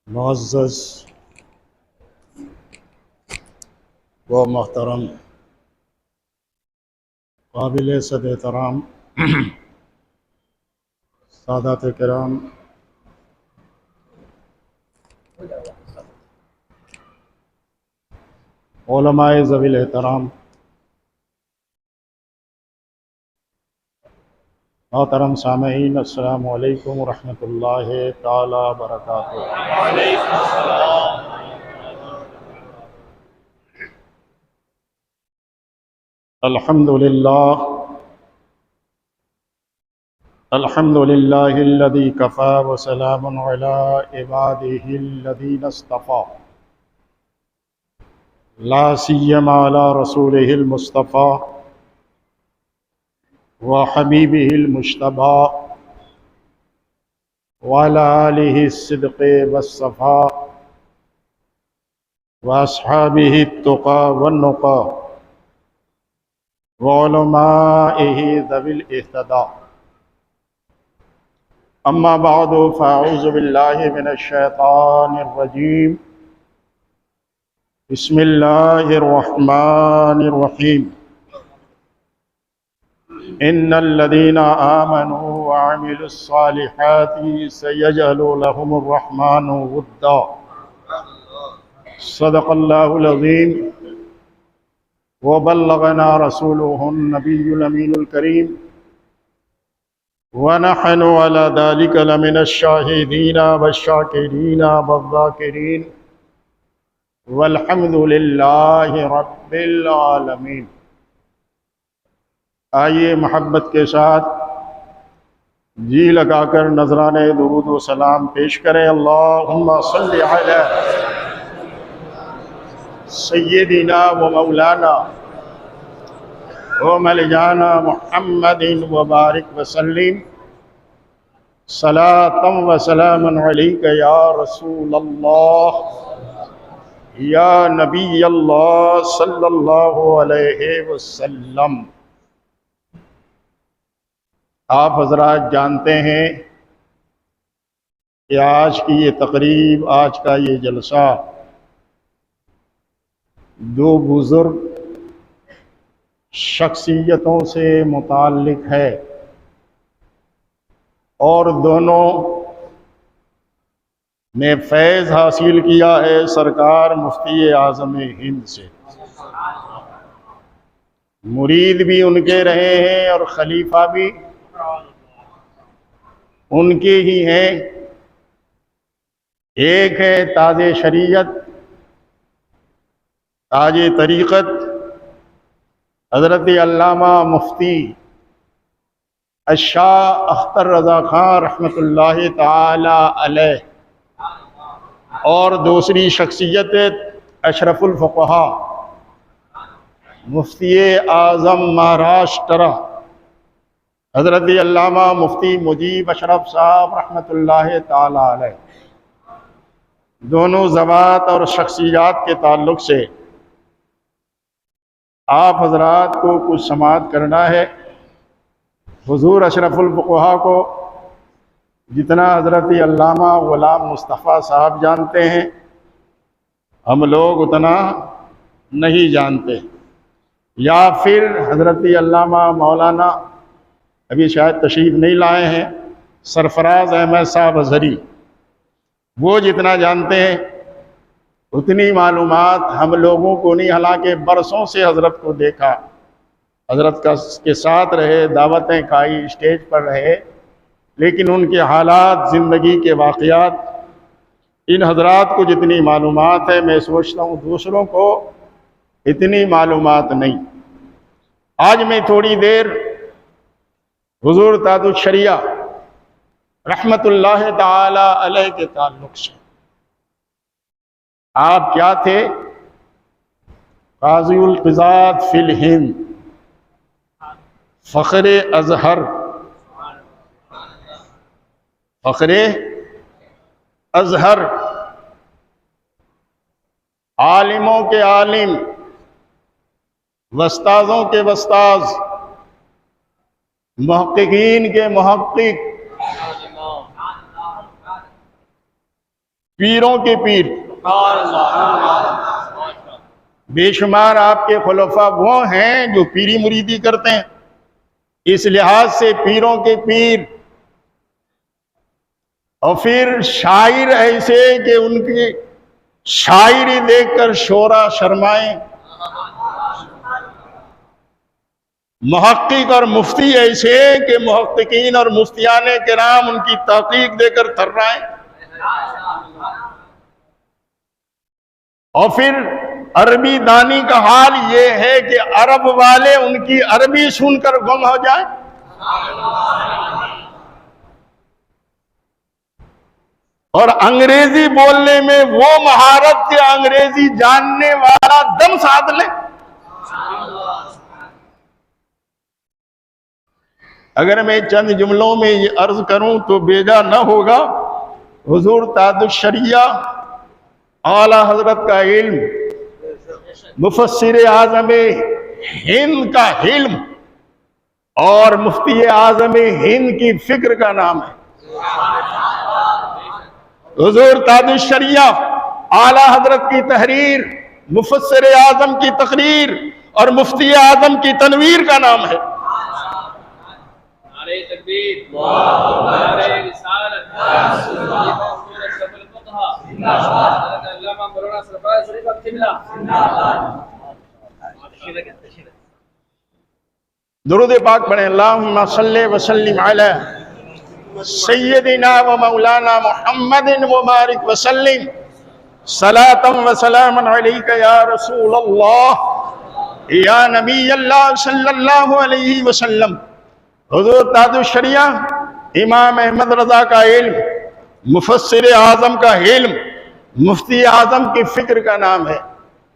معزز و محترم قابل صد احترام سادات کرام، علماء ذوی الاحترام، محترم سامعین، السلام علیکم ورحمۃ اللہ تعالی وبرکاتہ۔ الحمد للہ الذی کفی وسلام علی عباده الذین اصطفی، لا سیما علی رسولہ المصطفی وحبیبہ المجتبی وعلی آلہ الصدق والصفاء واصحابہ التقی والنقی وعلمائہ ذوی الاہتداء۔ اما بعد فاعوذ باللہ من الشیطان الرجیم، بسم اللہ الرحمن الرحیم۔ ان الذین آمنوا وعملوا الصالحات سیجعل لهم الرحمن ودا۔ صدق اللہ العظیم وبلغنا رسوله النبی الامین الکریم، ونحن على ذلك لمن الشاهدين والشاكرين والذاكرين والحمد لله رب العالمین۔ آئیے محبت کے ساتھ جی لگا کر نذرانِ درود و سلام پیش کریں۔ اللہم صلی علی سیدنا و مولانا و ملجانا محمد وبارک وسلم، صلاۃ و سلام علیک یا رسول اللہ یا نبی اللہ صلی اللہ علیہ وسلم۔ آپ حضرات جانتے ہیں کہ آج کی یہ تقریب، آج کا یہ جلسہ دو بزرگ شخصیتوں سے متعلق ہے، اور دونوں نے فیض حاصل کیا ہے سرکار مفتی اعظم ہند سے۔ مرید بھی ان کے رہے ہیں اور خلیفہ بھی ان کے ہی ہیں۔ ایک ہے تاج شریعت، تاج طریقت، حضرت علامہ مفتی الشاہ اختر رضا خان رحمۃ اللہ تعالی علیہ، اور دوسری شخصیت اشرف الفقہا مفتی اعظم مہاراشٹر حضرت علامہ مفتی مجیب اشرف صاحب رحمۃ اللہ تعالی علیہ۔ دونوں ذوات اور شخصیات کے تعلق سے آپ حضرات کو کچھ سماعت کرنا ہے۔ حضور اشرف الفقہا کو جتنا حضرت علامہ غلام مصطفیٰ صاحب جانتے ہیں، ہم لوگ اتنا نہیں جانتے، یا پھر حضرت علامہ مولانا ابھی شاید تشریف نہیں لائے ہیں سرفراز احمد صاحب اظہری، وہ جتنا جانتے ہیں اتنی معلومات ہم لوگوں کو نہیں، حالانکہ برسوں سے حضرت کو دیکھا، حضرت کے ساتھ رہے، دعوتیں کھائی، اسٹیج پر رہے، لیکن ان کے حالات، زندگی کے واقعات، ان حضرات کو جتنی معلومات ہے میں سوچتا ہوں دوسروں کو اتنی معلومات نہیں۔ آج میں تھوڑی دیر حضور تاج الشریعہ رحمت اللہ تعالی علیہ کے تعلق سے، آپ کیا تھے؟ قاضی القضات فی الہند، فخر ازہر، فخر ازہر، عالموں کے عالم، استاذوں کے استاذ، محققین کے محقق، پیروں کے پیر، بے شمار آپ کے خلفاء وہ ہیں جو پیری مریدی کرتے ہیں، اس لحاظ سے پیروں کے پیر۔ اور پھر شاعر ایسے کہ ان کی شاعری دیکھ کر شعرا شرمائیں، محقق اور مفتی ایسے کہ محققین اور مفتیان کرام ان کی تحقیق دے کر تھرائیں۔ اور پھر عربی دانی کا حال یہ ہے کہ عرب والے ان کی عربی سن کر گم ہو جائیں، اور انگریزی بولنے میں وہ مہارت کے انگریزی جاننے والا دم ساتھ لے۔ اگر میں چند جملوں میں یہ عرض کروں تو بیجا نہ ہوگا، حضور تاج الشریعہ اعلی حضرت کا علم، مفسر اعظم ہند کا علم اور مفتی اعظم ہند کی فکر کا نام ہے۔ حضور تاج الشریعہ اعلی حضرت کی تحریر، مفسر اعظم کی تقریر اور مفتی اعظم کی تنویر کا نام ہے۔ نعرہ تکبیر، نعرہ رسالت، درود پاک پڑھیں، اللہم صلی وسلم علی سیدنا و مولانا محمد مبارک وسلم، صلاۃ و سلام علیک یا رسول اللہ یا نبی اللہ صلی اللہ علیہ وسلم۔ حضور تاج الشریعہ امام احمد رضا کا علم، مفسر اعظم کا علم، مفتی اعظم کی فکر کا نام ہے۔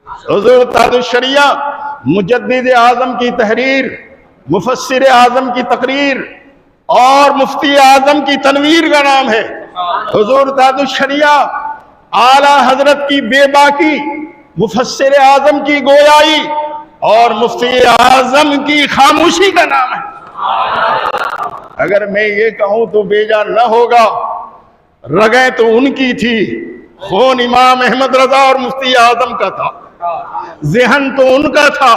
حضور تاج الشریعہ مجدد اعظم کی تحریر، مفسر اعظم کی تقریر اور مفتی اعظم کی تنویر کا نام ہے۔ حضور تاج الشریعہ اعلی حضرت کی بے باکی، مفسر اعظم کی گویائی اور مفتی اعظم کی خاموشی کا نام ہے۔ اگر میں یہ کہوں تو بیجا نہ ہوگا، رگیں تو ان کی تھی، خون امام احمد رضا اور مفتی اعظم کا تھا، ذہن تو ان کا تھا،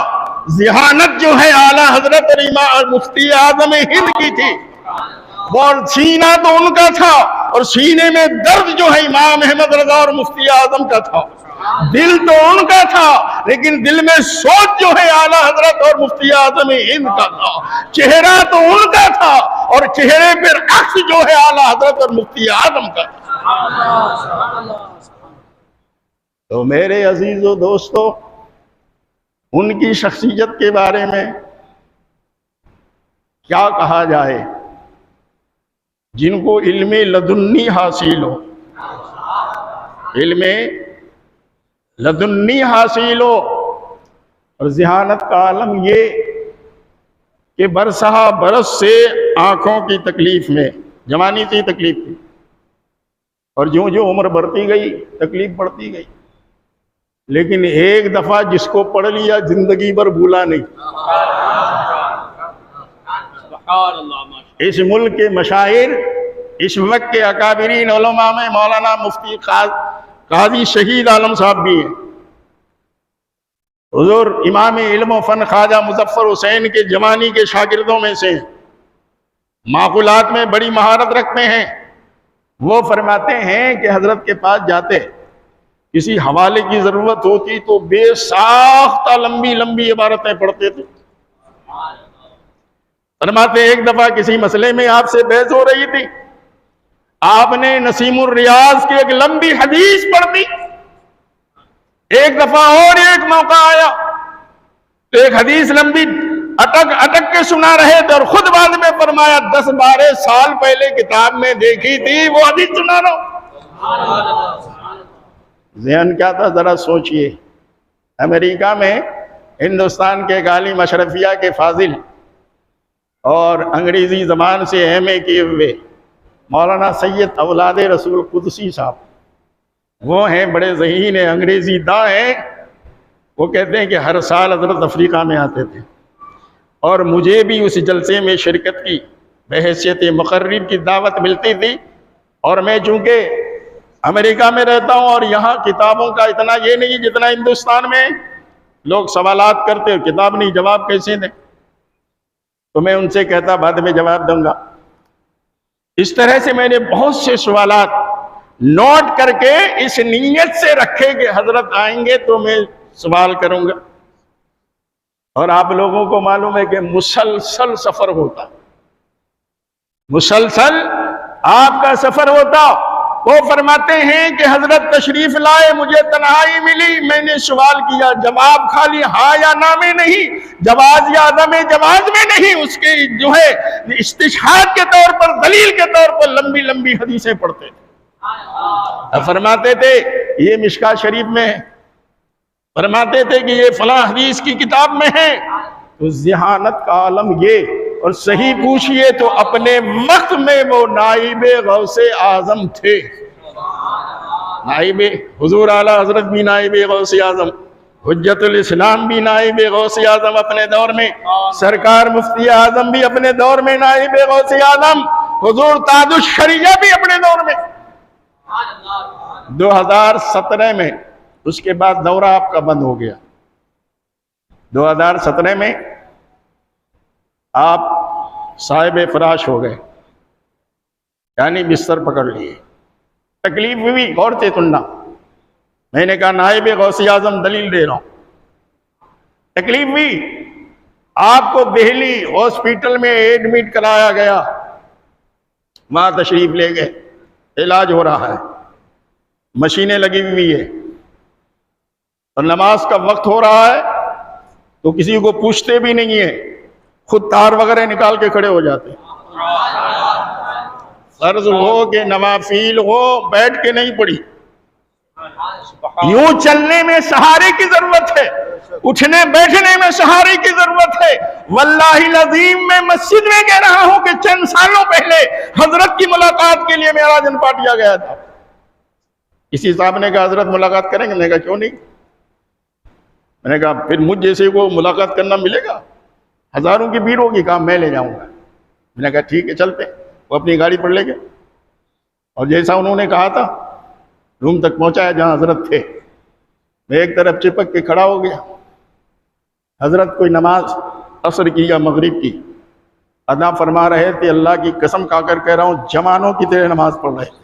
ذہانت جو ہے اعلی حضرت اور امام مفتی اعظم ہند کی تھی، اور سینہ تو ان کا تھا، اور سینے میں درد جو ہے امام احمد رضا اور مفتی اعظم کا تھا، دل تو ان کا تھا لیکن دل میں سوچ جو ہے اعلی حضرت اور مفتی اعظم ہند کا تھا، چہرہ تو ان کا تھا اور چہرے پر عکس جو ہے اعلی حضرت اور مفتی اعظم کا تھا۔ تو میرے عزیز و دوستو، ان کی شخصیت کے بارے میں کیا کہا جائے؟ جن کو علم لدنی حاصل ہو، علم لدنی حاصل ہو، اور ذہانت کا عالم یہ کہ برسہ برس سے آنکھوں کی تکلیف میں، جوانی سے تکلیف تھی، اور جو عمر بڑھتی گئی تکلیف بڑھتی گئی، لیکن ایک دفعہ جس کو پڑھ لیا زندگی بھر بھولا نہیں۔ اس ملک کے مشاہیر، اس وقت کے اکابرین علماء میں مولانا مفتی قاضی شہید عالم صاحب بھی ہیں، حضور امام علم و فن خواجہ مظفر حسین کے جوانی کے شاگردوں میں سے ہیں، معقولات میں بڑی مہارت رکھتے ہیں۔ وہ فرماتے ہیں کہ حضرت کے پاس جاتے، کسی حوالے کی ضرورت ہوتی تو بے ساختہ لمبی لمبی عبارتیں پڑھتے تھے۔ فرماتے ایک دفعہ کسی مسئلے میں آپ سے بحث ہو رہی تھی، آپ نے نسیم الریاض کی ایک لمبی حدیث پڑھ دی، ایک دفعہ اور ایک موقع آیا تو ایک حدیث لمبی اٹک کے سنا رہے تھے، اور خود بعد میں فرمایا 10-12 سال پہلے کتاب میں دیکھی تھی وہ حدیث سنا رہا ہوں۔ ذہن کیا تھا ذرا سوچئے۔ امریکہ میں ہندوستان کے عالم اشرفیہ کے فاضل اور انگریزی زبان سے ایم اے کیے ہوئے مولانا سید اولاد رسول قدسی صاحب، وہ ہیں بڑے ذہین ہیں، انگریزی داں ہیں۔ وہ کہتے ہیں کہ ہر سال حضرت افریقہ میں آتے تھے، اور مجھے بھی اس جلسے میں شرکت کی بحیثیت مقرر کی دعوت ملتی تھی، اور میں چونکہ امریکہ میں رہتا ہوں اور یہاں کتابوں کا اتنا یہ نہیں جتنا ہندوستان میں لوگ سوالات کرتے ہو کتاب نہیں جواب کیسے دیں، تو میں ان سے کہتا بعد میں جواب دوں گا۔ اس طرح سے میں نے بہت سے سوالات نوٹ کر کے اس نیت سے رکھے کہ حضرت آئیں گے تو میں سوال کروں گا۔ اور آپ لوگوں کو معلوم ہے کہ مسلسل سفر ہوتا، مسلسل آپ کا سفر ہوتا۔ وہ فرماتے ہیں کہ حضرت تشریف لائے، مجھے تنہائی ملی، میں نے سوال کیا، جواب خالی ہاں یا نہ میں نہیں، جواز یا عدم جواز میں نہیں، اس کے جو ہے استشہاد کے طور پر، دلیل کے طور پر لمبی لمبی حدیثیں پڑھتے تھے۔ فرماتے تھے یہ مشکاہ شریف میں ہے، فرماتے تھے کہ یہ فلاں حدیث کی کتاب میں ہے۔ تو ذہانت کا عالم یہ، اور صحیح پوچھئے تو اپنے وقت میں وہ نائب غوث اعظم تھے، نائب حضور اعلیٰ حضرت بھی نائب غوث اعظم، حجت الاسلام بھی نائب غوث اعظم اپنے دور میں، سرکار مفتی اعظم بھی اپنے دور میں نائب غوث اعظم، حضور تاج الشریعہ بھی اپنے دور میں۔ 2017 میں اس کے بعد دورہ آپ کا بند ہو گیا، 2017 میں آپ صاحب فراش ہو گئے، یعنی بستر پکڑ لیے۔ تکلیف ہوئی، غور سے سننا، میں نے کہا نائب غوث اعظم دلیل دے رہا ہوں۔ تکلیف ہوئی، آپ کو دہلی ہاسپٹل میں ایڈمٹ کرایا گیا، وہاں تشریف لے گئے، علاج ہو رہا ہے، مشینیں لگی ہوئی ہے، اور نماز کا وقت ہو رہا ہے تو کسی کو پوچھتے بھی نہیں ہے، خود تار وغیرہ نکال کے کھڑے ہو جاتے ہیں۔ فرض ہو کہ نوافل ہو، بیٹھ کے نہیں پڑھی، یوں چلنے میں سہارے کی ضرورت ہے، اٹھنے بیٹھنے میں سہارے کی ضرورت ہے۔ واللہ العظیم میں مسجد میں کہہ رہا ہوں کہ چند سالوں پہلے حضرت کی ملاقات کے لیے میرا جن پاٹیا گیا تھا، کسی صاحب نے کہا حضرت ملاقات کریں گے، میں نے کہا کیوں نہیں، میں نے کہا پھر مجھ جیسے کو ملاقات کرنا ملے گا، ہزاروں کی بھیڑ ہوگی، کہا میں لے جاؤں گا۔ میں نے کہا ٹھیک ہے چلتے، وہ اپنی گاڑی پر لے گئے، اور جیسا انہوں نے کہا تھا روم تک پہنچایا جہاں حضرت تھے، میں ایک طرف چپک کے کھڑا ہو گیا۔ حضرت کوئی نماز عصر کی یا مغرب کی ادا فرما رہے تھے، اللہ کی قسم کھا کر کہہ رہا ہوں جوانوں کی طرح نماز پڑھ رہے تھے،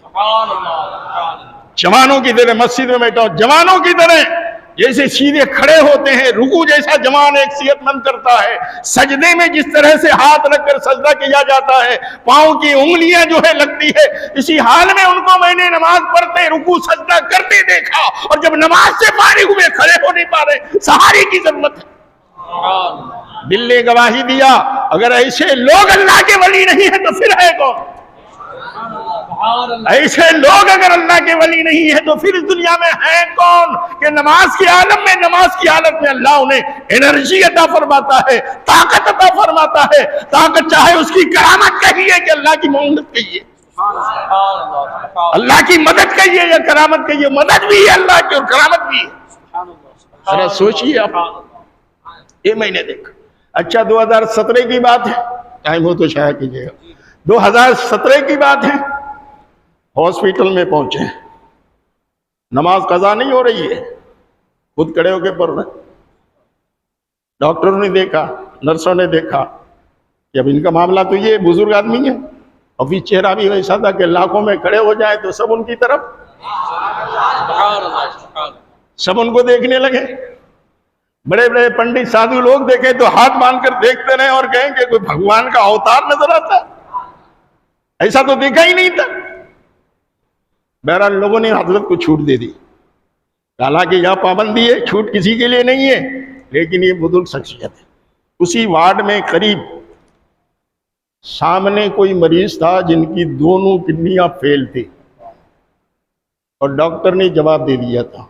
جوانوں کی طرح مسجد میں بیٹھا ہوں، جوانوں کی طرح جیسے سیدھے کھڑے ہوتے ہیں، رکوع جیسا جوان ایک صحت مند کرتا ہے، سجدے میں جس طرح سے ہاتھ رکھ کر سجدہ کیا جاتا ہے، پاؤں کی انگلیاں جو ہے لگتی ہے، اسی حال میں ان کو میں نے نماز پڑھتے رکوع سجدہ کرتے دیکھا، اور جب نماز سے فارغ ہوئے کھڑے ہو نہیں پا رہے، سہارے کی ضرورت ہے۔ دل نے گواہی دیا اگر ایسے لوگ اللہ کے ولی نہیں ہیں تو پھر ہے کون؟ ایسے لوگ اگر اللہ کے ولی نہیں ہیں تو پھر اس دنیا میں ہیں کون؟ کہ نماز کے عالم میں، نماز کی حالت میں اللہ انہیں انرجی عطا فرماتا ہے، طاقت عطا فرماتا ہے، طاقت چاہے اس کی کرامت کہیے کہ اللہ کی مدد کہیے، اللہ کی مدد کہیے یا کرامت کہیے، مدد بھی ہے اللہ کی اور کرامت بھی ہے۔ ذرا سوچئے آپ، یہ میں نے دیکھا۔ اچھا 2017 کی بات ہے، ٹائم ہو تو شاید کیجئے گا، 2017 کی بات ہے، ہاسپٹل میں پہنچے، نماز قضا نہیں ہو رہی ہے، خود کھڑے ہو کے پڑھ رہے، ڈاکٹروں نے دیکھا، نرسوں نے دیکھا کہ اب ان کا معاملہ تو یہ بزرگ آدمی ہے، اور بھی چہرہ بھی ویسا تھا کہ لاکھوں میں کھڑے ہو جائے تو سب ان کی طرف، سب ان کو دیکھنے لگے۔ بڑے بڑے پنڈت سادھو لوگ دیکھے تو ہاتھ باندھ کر دیکھتے رہے اور کہیں کہ کوئی بھگوان کا اوتار نظر آتا ہے، ایسا تو دیکھا ہی نہیں تھا۔ بہرحال لوگوں نے حضرت کو چھوٹ دے دی، حالانکہ یہاں پابندی ہے، چھوٹ کسی کے لیے نہیں ہے، لیکن یہ بزرگ شخصیت ہے۔ اسی وارڈ میں قریب سامنے کوئی مریض تھا جن کی دونوں کڈنیاں فیل تھی، اور ڈاکٹر نے جواب دے دیا تھا،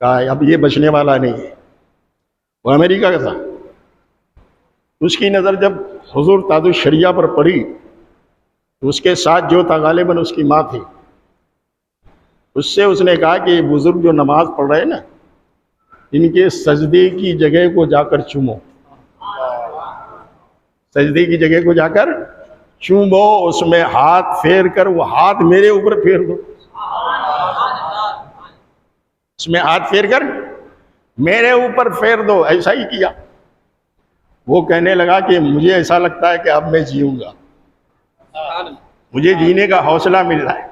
کہا اب یہ بچنے والا نہیں ہے، وہ امریکہ کا تھا۔ اس کی نظر جب حضور تاج الشریعہ پر پڑی تو اس کے ساتھ جو تھا غالباً اس کی ماں تھی، اس سے اس نے کہا کہ یہ بزرگ جو نماز پڑھ رہے ہیں نا، ان کے سجدے کی جگہ کو جا کر چومو، سجدے کی جگہ کو جا کر چومو، اس میں ہاتھ پھیر کر وہ ہاتھ میرے اوپر پھیر دو۔ اس میں ہاتھ پھیر کر میرے اوپر پھیر دو، ایسا ہی کیا۔ وہ کہنے لگا کہ مجھے ایسا لگتا ہے کہ اب میں جیوں گا، مجھے جینے کا حوصلہ مل رہا ہے،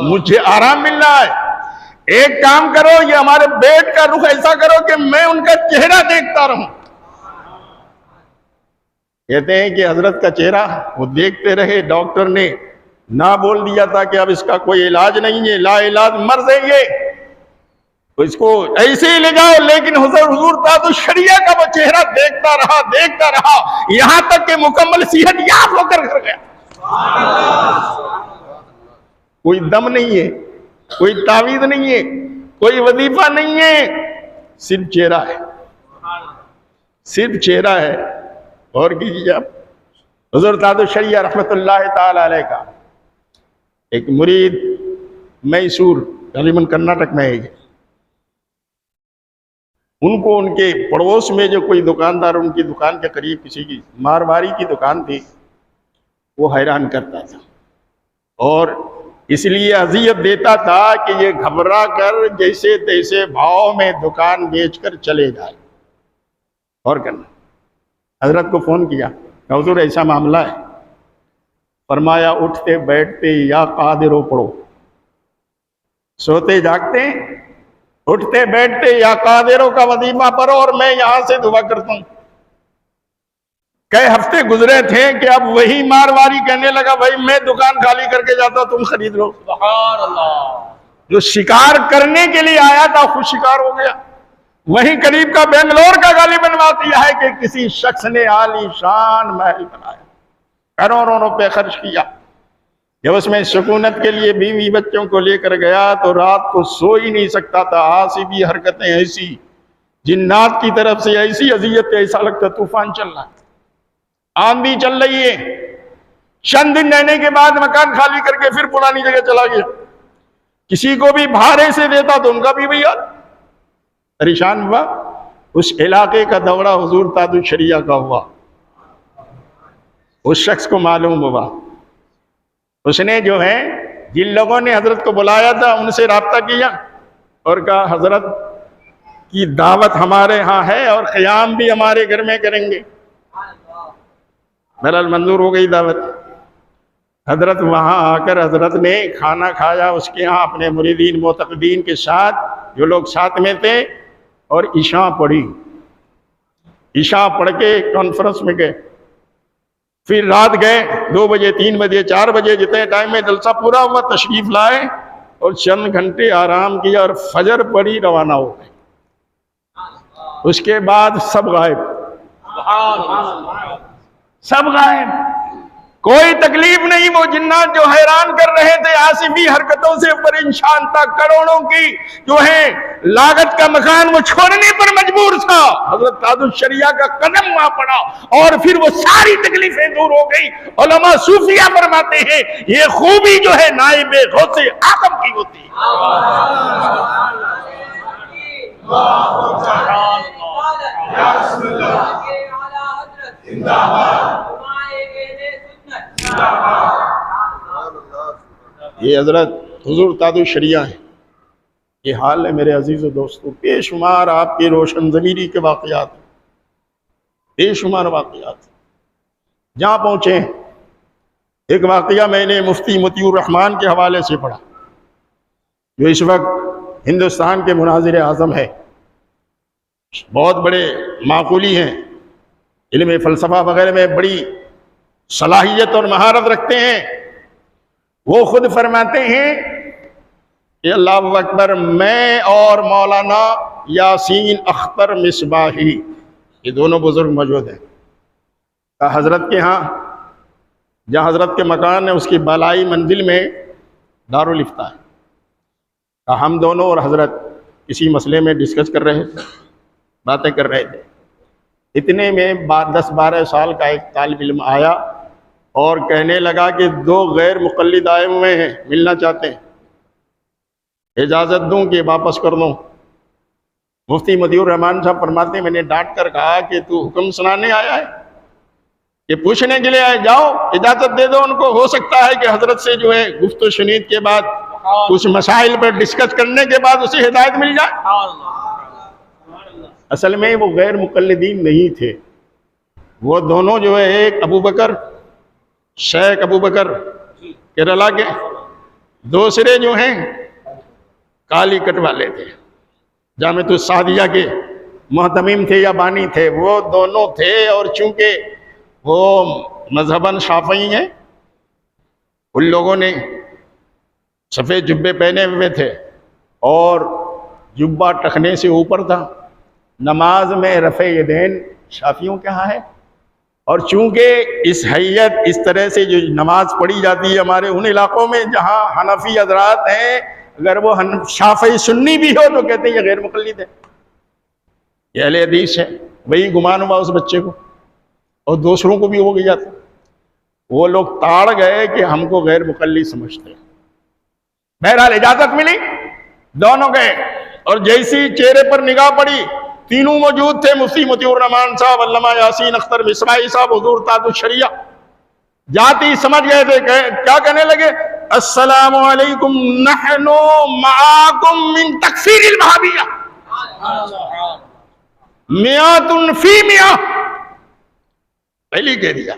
مجھے آرام مل رہا ہے۔ ایک کام کرو، یہ ہمارے بیٹ کا رخ ایسا کرو کہ میں ان کا چہرہ دیکھتا رہوں۔ کہتے ہیں کہ حضرت کا چہرہ وہ دیکھتے رہے، ڈاکٹر نے نہ بول دیا تھا کہ اب اس کا کوئی علاج نہیں ہے، لا علاج مر جائیں گے، تو اس کو ایسے ہی لے جاؤ۔ لیکن حضور تاج الشریعہ کا وہ چہرہ دیکھتا رہا یہاں تک کہ مکمل صحت یاب ہو کر گھر گیا۔ کوئی دم نہیں ہے، کوئی تعویذ نہیں ہے، کوئی وظیفہ نہیں ہے، صرف چہرہ ہے، صرف چہرہ ہے۔ اور کیجیے آپ، حضور تاج الشریعہ رحمت اللہ تعالی علیہ کا ایک مرید میسور، غالباً کرناٹک میں ہے، ان کو ان کے پڑوس میں جو کوئی دکاندار، ان کی دکان کے قریب کسی کی مارواڑی کی دکان تھی، وہ حیران کرتا تھا اور اس لیے اذیت دیتا تھا کہ یہ گھبرا کر جیسے تیسے بھاؤ میں دکان بیچ کر چلے جائے۔ اور کرنا، حضرت کو فون کیا کہ حضور ایسا معاملہ ہے۔ فرمایا اٹھتے بیٹھتے یا قادرو پڑھو، سوتے جاگتے اٹھتے بیٹھتے یا قادروں کا وظیفہ پڑھو، اور میں یہاں سے دعا کرتا ہوں۔ کئی ہفتے گزرے تھے کہ اب وہی مارواڑی کہنے لگا بھائی میں دکان خالی کر کے جاتا ہوں، تم خرید لو۔ سبحان اللہ۔ جو شکار کرنے کے لیے آیا تھا خود شکار ہو گیا۔ وہیں قریب کا بنگلور کا غالباً واقعہ ہے کہ کسی شخص نے عالی شان محل بنایا، کروڑوں روپے خرچ کیا۔ جب اس میں سکونت کے لیے بیوی بچوں کو لے کر گیا تو رات کو سو ہی نہیں سکتا تھا، آسیبی حرکتیں ایسی، جنات کی طرف سے ایسی اذیت، ایسا لگتا طوفان چل رہا ہے، آندھی چل رہی ہے۔ چند دن رہنے کے بعد مکان خالی کر کے پھر پرانی جگہ چلا گیا۔ کسی کو بھی بھارے سے دیتا تو ان کا بھی بھیا پریشان ہوا۔ اس علاقے کا دورہ حضور تاج الشریعہ کا ہوا، اس شخص کو معلوم ہوا، اس نے جو ہے جن لوگوں نے حضرت کو بلایا تھا ان سے رابطہ کیا اور کہا حضرت کی دعوت ہمارے ہاں ہے اور قیام بھی ہمارے گھر میں کریں گے۔ بہرحال منظور ہو گئی دعوت۔ حضرت وہاں آ کر حضرت نے کھانا کھایا اس کے ہاں اپنے مریدین معتقدین کے ساتھ، جو لوگ ساتھ میں تھے، اور عشاء پڑھی۔ عشاء پڑھ کے کانفرنس میں گئے، پھر رات گئے 2 بجے 3 بجے 4 بجے، جتنے ٹائم میں جلسہ پورا ہوا تشریف لائے اور چند گھنٹے آرام کیا اور فجر پڑھی، روانہ ہو گئے۔ اس کے بعد سب غائب، سب غائب، کوئی تکلیف نہیں۔ وہ جنات جو حیران کر رہے تھے آسیبی حرکتوں سے پریشان تھا، کروڑوں کی جو ہے لاگت کا مکان وہ چھوڑنے پر مجبور تھا، حضرت تاج الشریعہ کا قدم وہاں پڑا اور پھر وہ ساری تکلیفیں دور ہو گئی۔ علماء صوفیہ فرماتے ہیں یہ خوبی جو ہے نائب غوث اعظم کی ہوتی ہے۔ یہ حضرت حضور تاج الشریعہ ہے۔ یہ حال ہے میرے عزیز و دوستو، بے شمار آپ کی روشن ضمیری کے واقعات، بے شمار واقعات جہاں پہنچے ہیں۔ ایک واقعہ میں نے مفتی مطیع الرحمان کے حوالے سے پڑھا، جو اس وقت ہندوستان کے مناظر اعظم ہے، بہت بڑے معقولی ہیں، علم فلسفہ وغیرہ میں بڑی صلاحیت اور مہارت رکھتے ہیں۔ وہ خود فرماتے ہیں کہ اللہ اکبر، میں اور مولانا یاسین اختر مصباحی، یہ دونوں بزرگ موجود ہیں، حضرت کے ہاں جہاں حضرت کے مکان ہے اس کی بالائی منزل میں دارالافتاء ہے، ہم دونوں اور حضرت کسی مسئلے میں ڈسکس کر رہے تھے، باتیں کر رہے تھے۔ اتنے میں 10-12 سال کا ایک طالب علم آیا اور کہنے لگا کہ 2 غیر مقلد آئے ہوئے ہیں، ملنا چاہتے ہیں، اجازت دوں کہ واپس کر دوں؟ مفتی مطیع الرحمان صاحب فرماتے ہیں میں نے ڈانٹ کر کہا کہ تو حکم سنانے آیا ہے کہ پوچھنے کے لیے آئے؟ جاؤ اجازت دے دو ان کو، ہو سکتا ہے کہ حضرت سے جو ہے گفت و شنید کے بعد کچھ مسائل پر ڈسکس کرنے کے بعد اسے ہدایت مل جائے؟ اصل میں وہ غیر مقلدین نہیں تھے، وہ دونوں جو ہے، ایک ابو بکر، شیخ ابو بکر کیرلا کے، دوسرے جو ہیں کالی کٹ والے تھے، جامعۃ السعدیہ کے محتمم تھے یا بانی تھے، وہ دونوں تھے۔ اور چونکہ وہ مذہباً شافعی ہیں، ان لوگوں نے سفید جبے پہنے ہوئے تھے اور جبہ ٹخنے سے اوپر تھا۔ نماز میں رفع یدین شافعیوں کے ہاں ہے، اور چونکہ اس حیت اس طرح سے جو نماز پڑھی جاتی ہے ہمارے ان علاقوں میں جہاں حنفی حضرات ہیں، اگر وہ شافعی سنی بھی ہو تو کہتے ہیں یہ غیر مقلد ہے، یہ اہل حدیث ہے۔ وہی گمان ہوا اس بچے کو، اور دوسروں کو بھی ہو گیا تھا۔ وہ لوگ تاڑ گئے کہ ہم کو غیر مقلد سمجھتے ہیں۔ بہرحال اجازت ملی، دونوں گئے، اور جیسی چہرے پر نگاہ پڑی، تینوں موجود تھے، مفتی مطیع الرحمان صاحب، علامہ یاسین اختر مصباحی صاحب، حضور تاج الشریعہ۔ جاتے ہی سمجھ گئے تھے، کیا کہنے لگے؟ السلام علیکم نحن معاکم من تکفیر الوہابیہ میات فی میاں۔ پہلی کہہ دیا،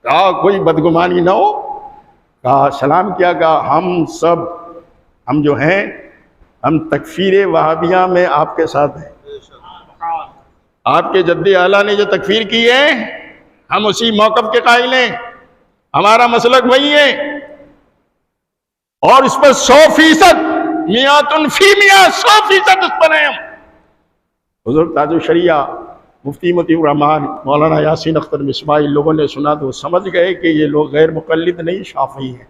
کہا کوئی بدگمانی نہ ہو، کہا سلام کیا، کہا ہم جو ہیں، ہم تکفیر وہابیہ میں آپ کے ساتھ ہیں۔ آپ کے جد اعلیٰ نے جو تکفیر کی ہے ہم اسی موقف کے قائل ہیں، ہمارا مسلک وہی ہے، اور اس پر 100% میات فی میاں، 100% اس پر ہیں ہم۔ حضور تاج الشریعہ مفتی مطیع الرحمان مولانا یاسین اختر مصباحی لوگوں نے سنا تو سمجھ گئے کہ یہ لوگ غیر مقلد نہیں، شافعی ہیں،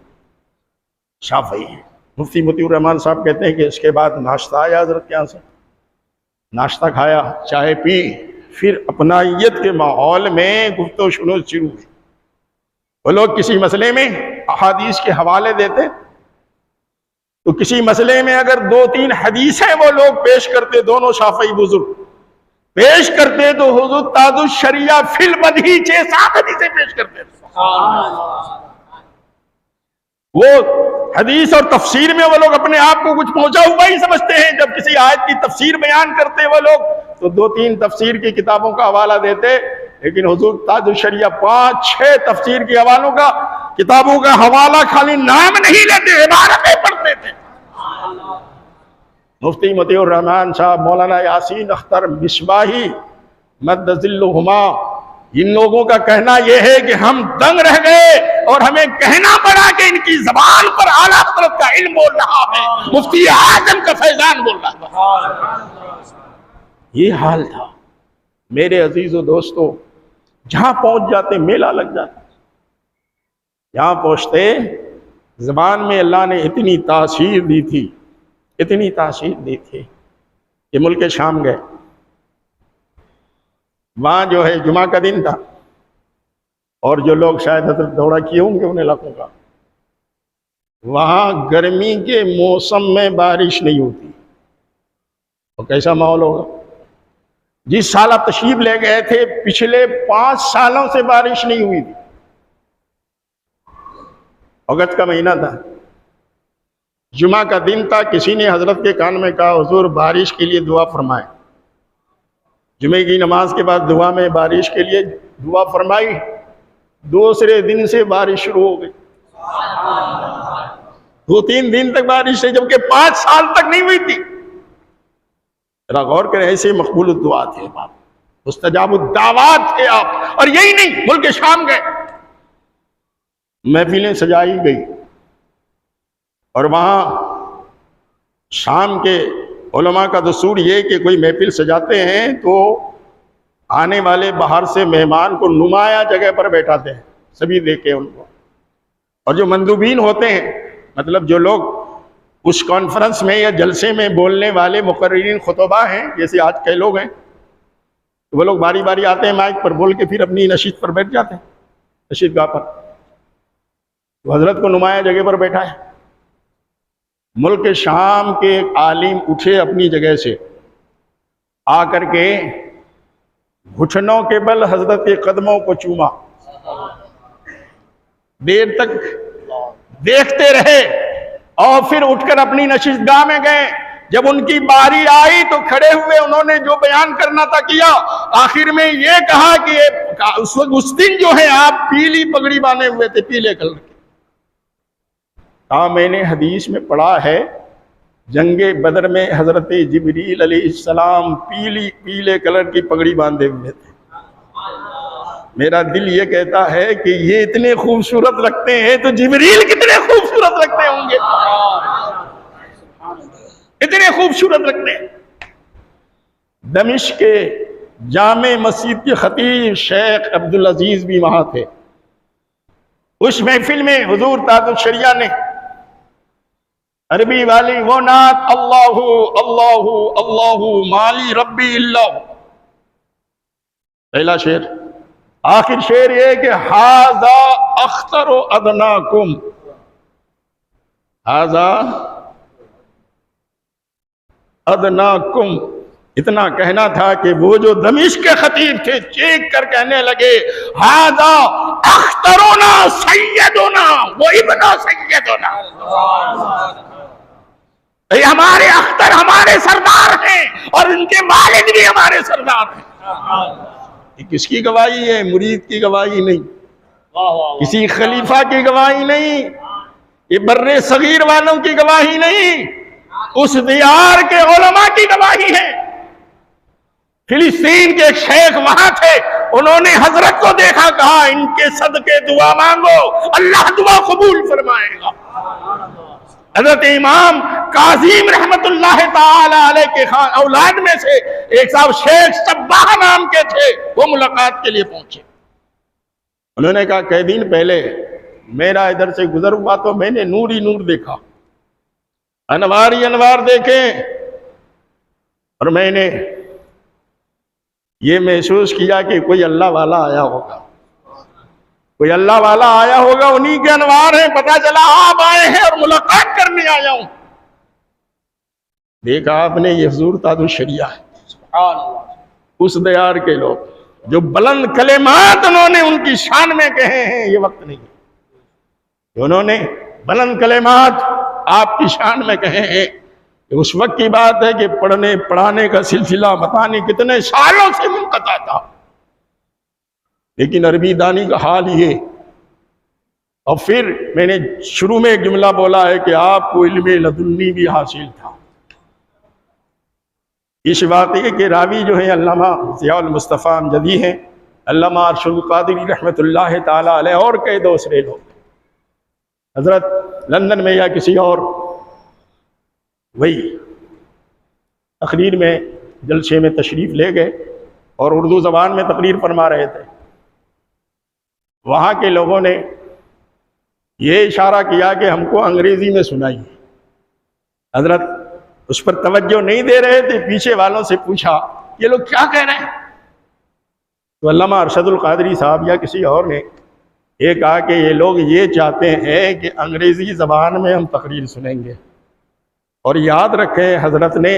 شافعی ہیں۔ مفتی مطیع الرحمان صاحب کہتے ہیں کہ اس کے بعد ناشتہ آیا حضرت کے یہاں سے، ناشتہ کھایا، چائے پی، پھر اپنائیت کے ماحول میں گفتگو شروع ہوئی۔ وہ لوگ کسی مسئلے میں احادیث کے حوالے دیتے، تو کسی مسئلے میں اگر 2-3 حدیثیں وہ لوگ پیش کرتے، دونوں شافعی بزرگ پیش کرتے، تو حضور تاج الشریعہ فی البدیہہ 6-7 حدیثیں پیش کرتے تھے۔ وہ حدیث اور تفسیر میں وہ لوگ اپنے آپ کو کچھ پہنچا ہوا ہی سمجھتے ہیں، جب کسی آیت کی تفسیر بیان کرتے وہ لوگ تو 2-3 تفسیر کی کتابوں کا حوالہ دیتے، لیکن حضور تاج الشریعہ 5-6 تفسیر کے حوالوں کا کتابوں کا حوالہ خالی نام نہیں لیتے، عبارتیں پڑھتے تھے۔ مفتی مطیع الرحمان صاحب، مولانا یاسین اختر مصباحی مد ظلہما، ان لوگوں کا کہنا یہ ہے کہ ہم دنگ رہ گئے اور ہمیں کہنا پڑا کہ ان کی زبان پر اعلیٰ حضرت کا علم بول رہا ہے، مفتی اعظم کا فیضان بول رہا ہے۔ یہ حال تھا میرے عزیز و دوستو۔ جہاں پہنچ جاتے میلہ لگ جاتا، یہاں پہنچتے زبان میں اللہ نے اتنی تاثیر دی تھی، اتنی تاثیر دی تھی کہ ملک شام گئے، وہاں جو ہے جمعہ کا دن تھا، اور جو لوگ شاید حضرت دورہ کیے ہوں گے ان علاقوں کا، وہاں گرمی کے موسم میں بارش نہیں ہوتی، تو کیسا ماحول ہوگا؟ جس سال آپ تشریف لے گئے تھے پچھلے 5 سالوں سے بارش نہیں ہوئی تھی۔ اگست کا مہینہ تھا، جمعہ کا دن تھا، کسی نے حضرت کے کان میں کہا حضور بارش کے لیے دعا فرمائیں۔ جمعے کی نماز کے بعد دعا میں بارش کے لیے دعا فرمائی، دوسرے دن سے بارش شروع ہو گئی، 2-3 دن تک بارش ہے، جبکہ 5 سال تک نہیں ہوئی تھی۔ ذرا غور کریں، ایسے مقبول الدعا تھے آپ، مستجاب الدعوات تھے آپ۔ اور یہی نہیں، ملک شام گئے، محفلیں سجائی گئی، اور وہاں شام کے علماء کا دستور یہ کہ کوئی محفل سجاتے ہیں تو آنے والے باہر سے مہمان کو نمایاں جگہ پر بیٹھاتے ہیں، سبھی دیکھیں ان کو، اور جو مندوبین ہوتے ہیں، مطلب جو لوگ اس کانفرنس میں یا جلسے میں بولنے والے مقررین خطبہ ہیں، جیسے آج کئی لوگ ہیں، تو وہ لوگ باری باری آتے ہیں مائک پر بول کے پھر اپنی نشست پر بیٹھ جاتے ہیں، نشست گاہ پر۔ تو حضرت کو نمایاں جگہ پر بیٹھا ہے۔ ملک شام کے ایک عالم اٹھے اپنی جگہ سے، آ کر کے گھٹنوں کے بل حضرت کے قدموں کو چوما، دیر تک دیکھتے رہے، اور پھر اٹھ کر اپنی نشستگاہ میں گئے. جب ان کی باری آئی تو کھڑے ہوئے انہوں نے جو بیان کرنا تھا کیا. آخر میں یہ کہا کہ اس دن جو ہے آپ پیلی پگڑی باندھے ہوئے تھے, پیلے کلر کی. میں نے حدیث میں پڑھا ہے جنگ بدر میں حضرت جبریل علیہ السلام پیلے کلر کی پگڑی باندھے ہوئے تھے. میرا دل یہ کہتا ہے کہ یہ اتنے خوبصورت لگتے ہیں تو جبریل کتنے خوبصورت لگتے ہوں گے, اتنے خوبصورت لگتے ہیں. دمشق کے جامع مسجد کے خطیب شیخ عبدالعزیز بھی وہاں تھے. اس محفل میں حضور تاج الشریعہ نے عربی والی وہ نعت اللہ اللہ اللہ مالی ربی اللہ, پہلا شعر. آخر شعر یہ کہ ھذا اختر ادناکم, ھذا ادناکم. اتنا کہنا تھا کہ وہ جو دمشق کے خطیب تھے چیخ کر کہنے لگے ھذا اخترنا سیدنا و ابن سیدنا, ہمارے اختر ہمارے سردار ہیں اور ان کے والد بھی ہمارے سردار ہیں. یہ کس کی گواہی ہے؟ مرید کی گواہی نہیں, کسی خلیفہ کی گواہی نہیں, یہ بر صغیر والوں کی گواہی نہیں, اس دیار کے علماء کی گواہی ہے. فلسطین کے ایک شیخ وہاں تھے, انہوں نے حضرت کو دیکھا, کہا ان کے صدقے دعا مانگو اللہ دعا قبول فرمائے گا. حضرت امام کاظم رحمت اللہ تعالی علیہ کے اولاد میں سے ایک صاحب شیخ صباح نام کے تھے, وہ ملاقات کے لیے پہنچے. انہوں نے کہا کئی دن پہلے میرا ادھر سے گزر ہوا تو میں نے نور ہی نور دیکھا, انوار ہی انوار دیکھے, اور میں نے یہ محسوس کیا کہ کوئی اللہ والا آیا ہوگا, کوئی اللہ والا آیا ہوگا, انہی کے انوار ہیں. پتا چلا آپ آئے ہیں اور ملاقات کرنے آیا ہوں. دیکھا آپ نے یہ حضور تاج الشریعہ ہے, اس دیار کے لوگ جو بلند کلمات انہوں نے ان کی شان میں کہے ہیں. یہ وقت نہیں ہے انہوں نے بلند کلمات آپ کی شان میں کہے ہیں. اس وقت کی بات ہے کہ پڑھنے پڑھانے کا سلسلہ پتہ نہیں کتنے سالوں سے منقطع تھا, لیکن عربی دانی کا حال یہ. اور پھر میں نے شروع میں ایک جملہ بولا ہے کہ آپ کو علم لدنی بھی حاصل تھا. اس واقعے کے راوی جو ہیں علامہ ضیاء المصطفیٰ امجدی ہیں, علامہ ارشد القادری رحمۃ اللہ تعالی علیہ, اور کئی دوسرے لوگ. حضرت لندن میں یا کسی اور وہی تقریر میں جلسے میں تشریف لے گئے اور اردو زبان میں تقریر فرما رہے تھے. وہاں کے لوگوں نے یہ اشارہ کیا کہ ہم کو انگریزی میں سنائیے. حضرت اس پر توجہ نہیں دے رہے تھے, پیچھے والوں سے پوچھا یہ لوگ کیا کہہ رہے ہیں؟ تو علامہ ارشد القادری صاحب یا کسی اور نے یہ کہا کہ یہ لوگ یہ چاہتے ہیں کہ انگریزی زبان میں ہم تقریر سنیں گے. اور یاد رکھیں حضرت نے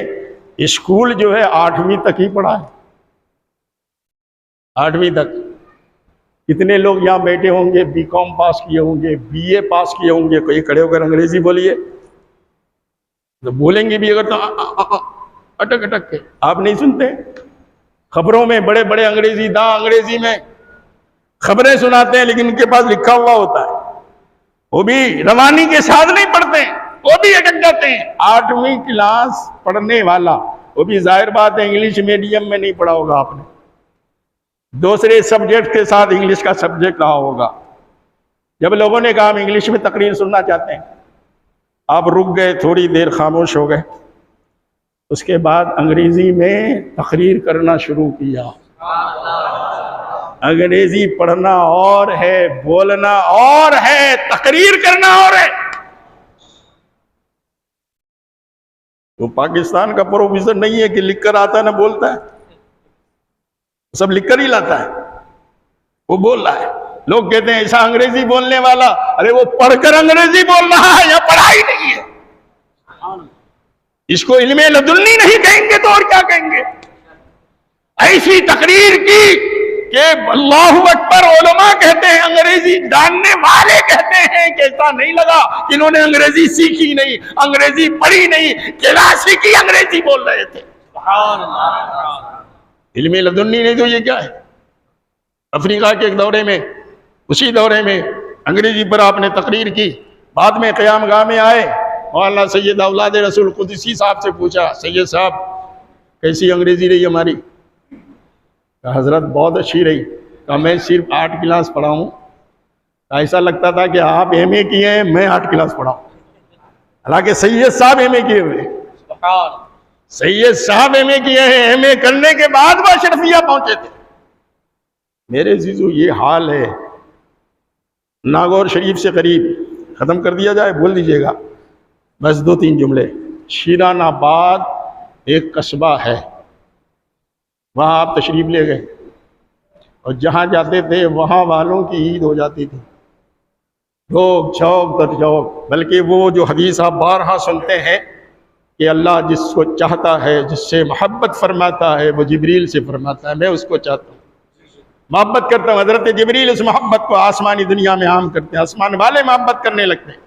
اسکول جو ہے 8ویں تک ہی پڑھا ہے, 8ویں تک. کتنے لوگ یہاں بیٹھے ہوں گے بی کام پاس کیے ہوں گے, بی اے پاس کیے ہوں گے, کوئی کھڑے ہو کر انگریزی بولیے تو بولیں گے بھی اگر تو اٹک اٹک کے. آپ نہیں سنتے خبروں میں بڑے بڑے انگریزی داں انگریزی میں خبریں سناتے ہیں, لیکن ان کے پاس لکھا ہوا ہوتا ہے, وہ بھی روانی کے ساتھ نہیں پڑھتے ہیں, وہ بھی اٹک جاتے ہیں. 8ویں کلاس پڑھنے والا, وہ بھی ظاہر بات ہے انگلش میڈیم میں نہیں پڑھا ہوگا آپ نے, دوسرے سبجیکٹ کے ساتھ انگلش کا سبجیکٹ رہا ہوگا. جب لوگوں نے کہا ہم انگلش میں تقریر سننا چاہتے ہیں, آپ رک گئے, تھوڑی دیر خاموش ہو گئے. اس کے بعد انگریزی میں تقریر کرنا شروع کیا. انگریزی پڑھنا اور ہے, بولنا اور ہے, تقریر کرنا اور ہے. وہ پاکستان کا پروفیسر نہیں ہے کہ لکھ کر آتا ہے نہ بولتا ہے, سب لکھ کر ہی لاتا ہے, وہ بول رہا ہے. لوگ کہتے ہیں ایسا انگریزی بولنے والا, ارے وہ پڑھ کر انگریزی بول رہا ہے یا پڑھائی نہیں ہے. اس کو علم لدنی نہیں کہیں گے تو اور کیا کہیں گے. ایسی تقریر کی کہ اللہ اکبر علماء کہتے ہیں، انگریزی جاننے والے کہتے ہیں کہ ایسا نہیں لگا کہ انہوں نے انگریزی سیکھی نہیں، انگریزی پڑھی نہیں، کلاسیکی انگریزی بول رہے تھے۔ سبحان اللہ۔ علم لدنی نہیں تو یہ کیا ہے؟ افریقہ کے ایک دورے میں، اسی دورے میں انگریزی پر آپ نے تقریر کی، بعد میں قیام گاہ میں آئے، مولانا سید اولاد رسول قدسی صاحب سے پوچھا، سید صاحب کیسی انگریزی رہی ہماری؟ کہا حضرت بہت اچھی رہی۔ کہا میں صرف 8 کلاس پڑھا ہوں۔ ایسا لگتا تھا کہ آپ ایم اے کیے ہیں، میں 8 کلاس پڑھا ہوں، حالانکہ سید صاحب ایم اے کیے ہوئے، سبحان سید صاحب ایم اے کیے ہیں، ایم اے کرنے کے بعد وہ اشرفیہ پہنچے تھے۔ میرے عزیزو یہ حال ہے۔ ناگور شریف سے قریب، ختم کر دیا جائے، بول دیجئے گا بس 2-3 جملے۔ شیران آباد ایک قصبہ ہے، وہاں آپ تشریف لے گئے اور جہاں جاتے تھے وہاں والوں کی عید ہو جاتی تھی، لوگ چوک در چوک، بلکہ وہ جو حدیث آپ بارہا سنتے ہیں کہ اللہ جس کو چاہتا ہے، جس سے محبت فرماتا ہے، وہ جبریل سے فرماتا ہے، میں اس کو چاہتا ہوں، محبت کرتا ہوں۔ حضرت جبریل اس محبت کو آسمانی دنیا میں عام کرتے ہیں، آسمان والے محبت کرنے لگتے ہیں،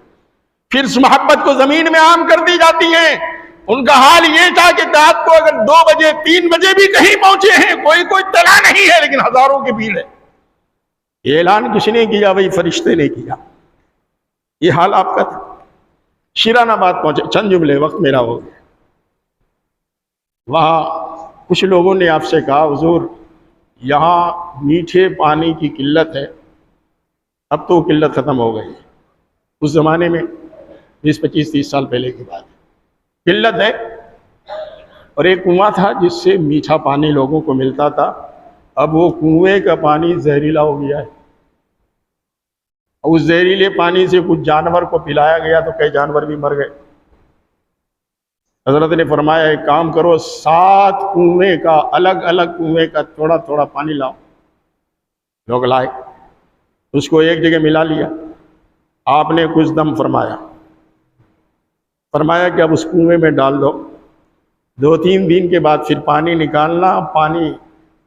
پھر اس محبت کو زمین میں عام کر دی جاتی ہے۔ ان کا حال یہ تھا کہ رات کو اگر 2 بجے 3 بجے بھی کہیں پہنچے ہیں، کوئی اطلاع نہیں ہے، لیکن ہزاروں کی بھیڑ ہے۔ یہ اعلان کس نے کیا؟ وہی فرشتے نے کیا۔ یہ حال آپ کا تھا۔ شیران آباد پہنچے، چند جملے، وقت میرا ہو گیا۔ وہاں کچھ لوگوں نے آپ سے کہا حضور یہاں میٹھے پانی کی قلت ہے۔ اب تو وہ قلت ختم ہو گئی، اس زمانے میں 20 25 30 سال پہلے کی بات ہے، قلت ہے۔ اور ایک کنواں تھا جس سے میٹھا پانی لوگوں کو ملتا تھا، اب وہ کنویں کا پانی زہریلا ہو گیا ہے۔ اس زہریلے پانی سے کچھ جانور کو پلایا گیا تو کئی جانور بھی مر گئے۔ حضرت نے فرمایا ایک کام کرو، 7 کنویں کا، الگ الگ کنویں کا تھوڑا تھوڑا پانی لاؤ۔ لوگ لائے، اس کو ایک جگہ ملا لیا۔ آپ نے کچھ دم فرمایا کہ اب اس کنویں میں ڈال دو، 2-3 دن کے بعد پھر پانی نکالنا، پانی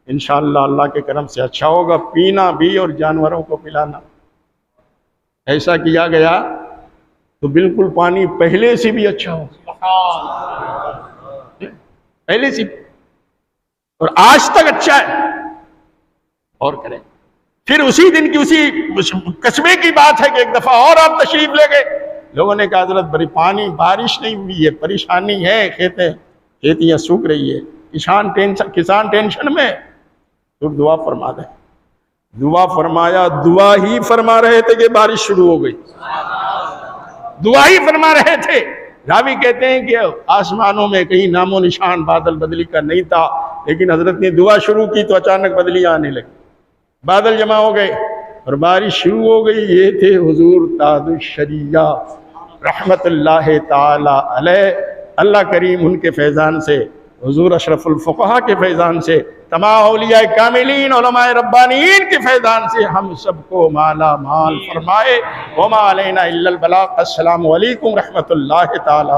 انشاءاللہ اللہ کے کرم سے اچھا ہوگا، پینا بھی اور جانوروں کو پلانا۔ ایسا کیا گیا تو بالکل پانی پہلے سے بھی اچھا ہو، پہلے سے، اور آج تک اچھا ہے۔ اور کریں پھر اسی دن کی اسی قصبے کی بات ہے کہ ایک دفعہ اور آپ تشریف لے گئے، لوگوں نے کہا حضرت بڑی پانی بارش نہیں ہوئی ہے، پریشانی ہے، کھیتیاں سوکھ رہی ہے، کسان ٹینشن میں، تو دعا فرما دیں۔ دعا فرمایا، دعا ہی فرما رہے تھے کہ بارش شروع ہو گئی، دعا ہی فرما رہے تھے۔ راوی کہتے ہیں کہ آسمانوں میں کہیں نام و نشان بادل بدلی کا نہیں تھا، لیکن حضرت نے دعا شروع کی تو اچانک بدلی آنے لگی، بادل جمع ہو گئے اور بارش شروع ہو گئی۔ یہ تھے حضور تاج الشریعہ رحمت اللہ تعالی علیہ۔ اللہ کریم ان کے فیضان سے، حضور اشرف الفقہا کے فیضان سے، تمام اولیاء کاملین علماء ربانیین کے فیضان سے ہم سب کو مالا مال فرمائے۔ وما علینا الا البلاغ۔ السلام علیکم رحمت اللہ تعالی۔